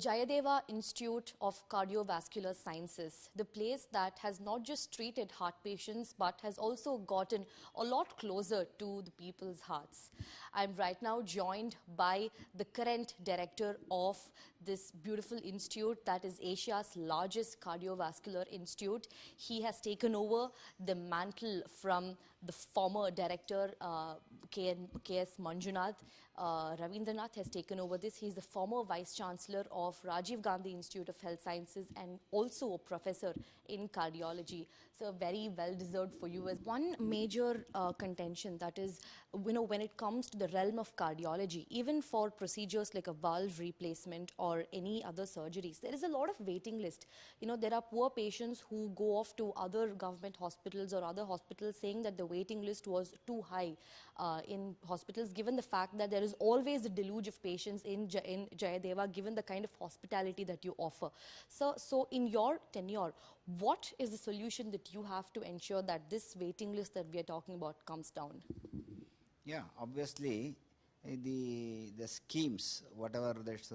Jayadeva Institute of Cardiovascular Sciences, the place that has not just treated heart patients but has also gotten a lot closer to the people's hearts. I'm right now joined by the current director of this beautiful institute that is Asia's largest cardiovascular institute. He has taken over the mantle from the former director K.S. Manjunath. Raveendranath has taken over this. He's the former vice chancellor of Rajiv Gandhi Institute of Health Sciences and also a professor in cardiology. So very well deserved for you. As one major contention, that is, when it comes to the realm of cardiology, even for procedures like a valve replacement or any other surgeries, there is a lot of waiting list. There are poor patients who go off to other government hospitals or other hospitals saying that the waiting list was too high in hospitals, given the fact that there is always a deluge of patients in Jayadeva, given the kind of hospitality that you offer. So in your tenure, what is the solution that you have to ensure that this waiting list that we are talking about comes down? Yeah, obviously the schemes, whatever there's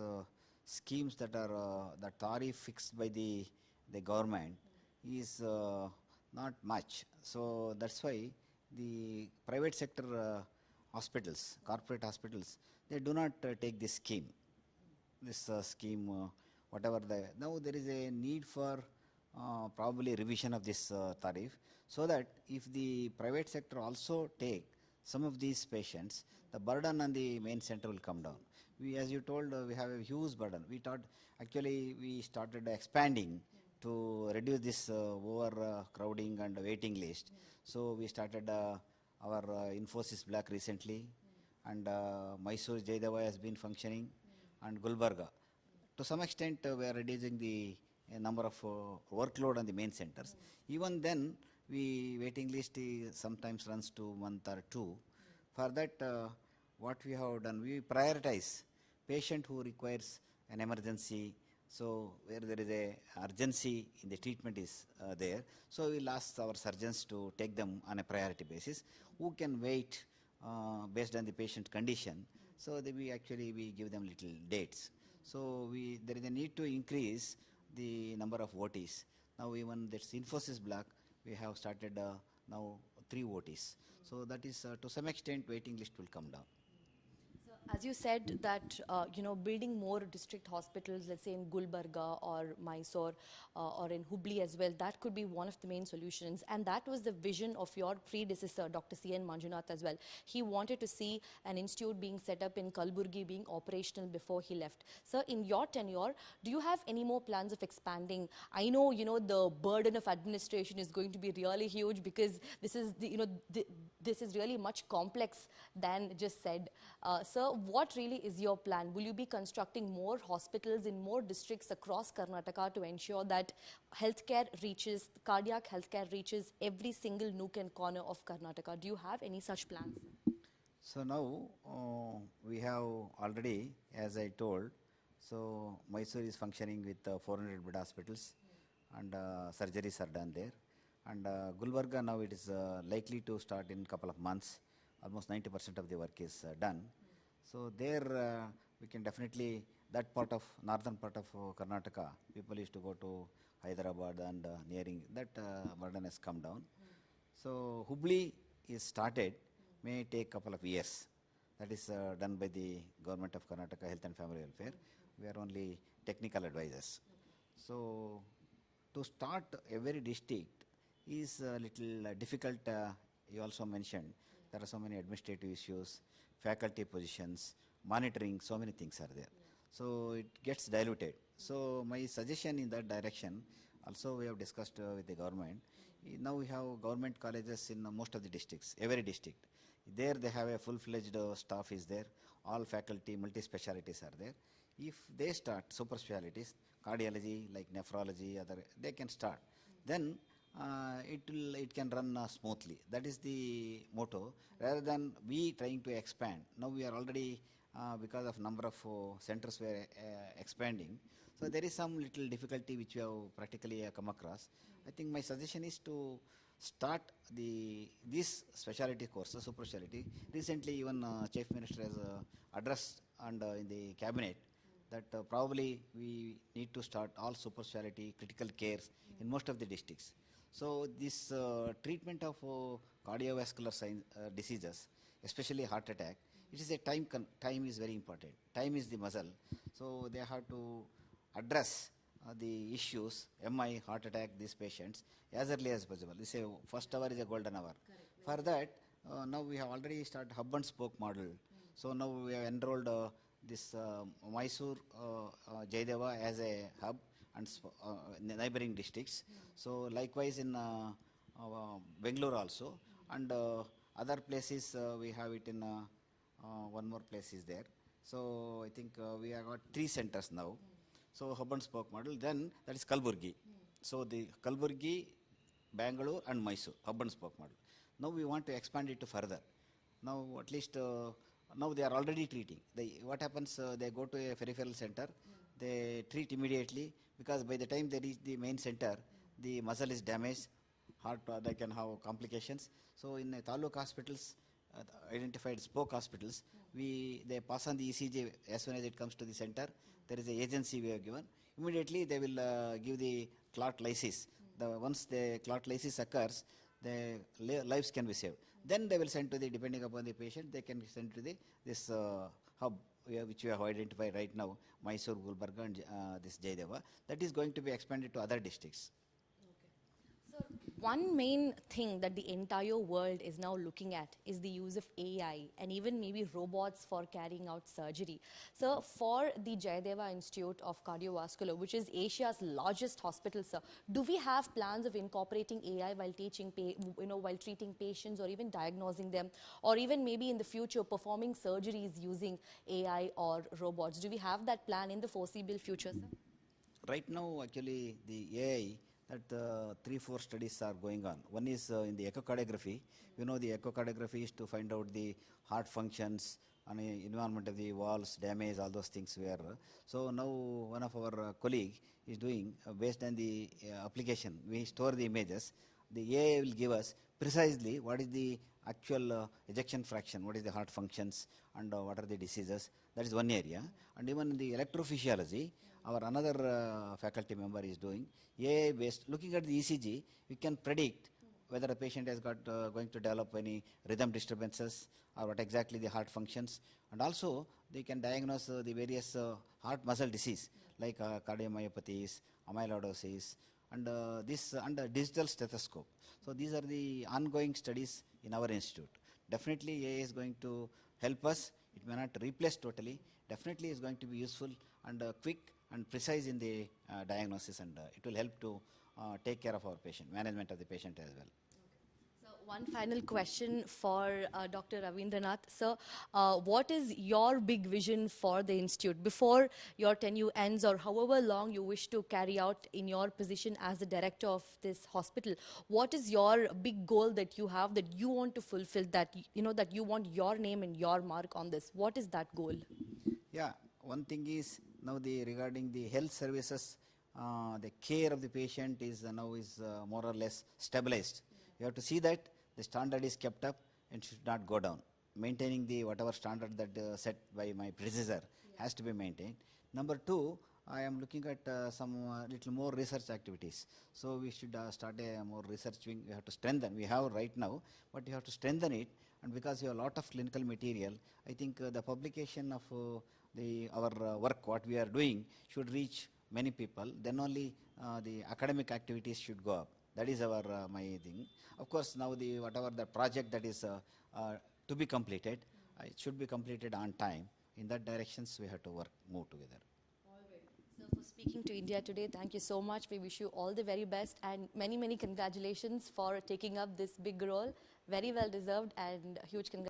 schemes that are the tariff fixed by the government is not much. So that's why the private sector hospitals, corporate hospitals, they do not take this scheme. This scheme, whatever now there is a need for probably revision of this tariff, so that if the private sector also take some of these patients, the burden on the main center will come down. We, as you told, we have a huge burden. We thought, actually we started expanding to reduce this overcrowding and waiting list. So we started our Infosys block recently, and Mysore Jayadeva has been functioning, and Gulbarga. To some extent, we are reducing the number of workload on the main centers. Even then, waiting list sometimes runs to a month or two. For that, what we have done, we prioritize patient who requires an emergency. So where there is a urgency in the treatment is there. So we ask our surgeons to take them on a priority basis. Who can wait based on the patient condition? So we give them little dates. So there is a need to increase the number of OTs. Now even this Infosys block, we have started now 3 OTs. So that is to some extent waiting list will come down. As you said that, building more district hospitals, let's say in Gulbarga or Mysore or in Hubli as well, that could be one of the main solutions. And that was the vision of your predecessor, Dr. C.N. Manjunath as well. He wanted to see an institute being set up in Kalburgi being operational before he left. Sir, in your tenure, do you have any more plans of expanding? I know, the burden of administration is going to be really huge because this is, this is really much complex than just said. Sir, what really is your plan? Will you be constructing more hospitals in more districts across Karnataka to ensure that healthcare reaches, cardiac healthcare reaches every single nook and corner of Karnataka? Do you have any such plans? So now we have already, as I told, so Mysore is functioning with 400 bed hospitals, and surgeries are done there. And Gulbarga now it is likely to start in a couple of months. Almost 90% of the work is done. So there we can definitely, that part of, northern part of Karnataka, people used to go to Hyderabad and nearing, that burden has come down. So Hubli is started, may take a couple of years. That is done by the Government of Karnataka Health and Family Welfare. We are only technical advisors. So to start every district is a little difficult. You also mentioned there are so many administrative issues, faculty positions, monitoring, so many things are there. So it gets diluted. So my suggestion in that direction, also we have discussed with the government. Now we have government colleges in most of the districts, every district. There they have a full-fledged staff is there, all faculty, multi-specialities are there. If they start super specialties, cardiology, like nephrology, other, they can start. Then it can run smoothly. That is the motto. Rather than we trying to expand. Now we are already because of number of centers we are expanding. So there is some little difficulty which we have practically come across. I think my suggestion is to start these specialty courses, super specialty. Recently, even Chief Minister has addressed and in the cabinet that probably we need to start all super specialty critical cares in most of the districts. So this treatment of cardiovascular diseases, especially heart attack, it is a time is very important. Time is the muscle. So they have to address the issues, MI, heart attack, these patients as early as possible. They say first hour is a golden hour. For that, now we have already started hub and spoke model. So now we have enrolled this Mysore Jayadeva as a hub and neighboring districts. So likewise in Bangalore also, and other places we have it in one more place is there. So I think we have got 3 centers now. So hub and spoke model. Then that is Kalburgi. So the Kalburgi, Bangalore and Mysore hub and spoke model. Now we want to expand it to further. Now at least now they are already treating. What happens? They go to a peripheral center. They treat immediately because by the time they reach the main center, the muscle is damaged. Heart they can have complications. So in taluk hospitals, identified spoke hospitals, they pass on the ECG as soon as it comes to the center. There is an agency we have given. Immediately they will give the clot lysis. Once the clot lysis occurs, the lives can be saved. Then they will send to the, depending upon the patient, they can send to this hub which we have identified right now, Mysore, Gulbarga and this Jayadeva. That is going to be expanded to other districts. One main thing that the entire world is now looking at is the use of AI and even maybe robots for carrying out surgery. So for the Jayadeva Institute of Cardiovascular, which is Asia's largest hospital, sir, do we have plans of incorporating AI while while treating patients or even diagnosing them, or even maybe in the future performing surgeries using AI or robots? Do we have that plan in the foreseeable future, sir? Right now, actually, the AI, that 3-4 studies are going on. One is in the echocardiography. You know, the echocardiography is to find out the heart functions and environment of the valves, damage, all those things were. So now one of our colleague is doing, based on the application, we store the images. The AI will give us precisely what is the actual ejection fraction, what is the heart functions, and what are the diseases. That is one area. And even in the electrophysiology, our another faculty member is doing AI based, looking at the ECG, we can predict whether a patient has got going to develop any rhythm disturbances or what exactly the heart functions. And also they can diagnose the various heart muscle disease like cardiomyopathies, amyloidosis, and this under digital stethoscope. So these are the ongoing studies in our institute. Definitely AI is going to help us. It may not replace totally. Definitely is going to be useful and quick and precise in the diagnosis, and it will help to take care of our patient, management of the patient as well. So one final question for Dr. Raveendranath. Sir, what is your big vision for the institute before your tenure ends, or however long you wish to carry out in your position as the director of this hospital? What is your big goal that you have, that you want to fulfill, that that you want your name and your mark on this? What is that goal? Yeah, one thing is now regarding the health services, the care of the patient is now more or less stabilized. You have to see that the standard is kept up and should not go down. Maintaining the whatever standard that set by my predecessor has to be maintained. Number 2, I am looking at some little more research activities. So we should start a more research wing. We have to strengthen. We have right now, but you have to strengthen it. And because you have a lot of clinical material, I think the publication of our work, what we are doing, should reach many people. Then only the academic activities should go up. That is our my thing. Of course, now whatever the project that is to be completed, it should be completed on time. In that directions, we have to move together. All right. So for speaking to India today, thank you so much. We wish you all the very best and many, many congratulations for taking up this big role. Very well deserved, and huge congratulations.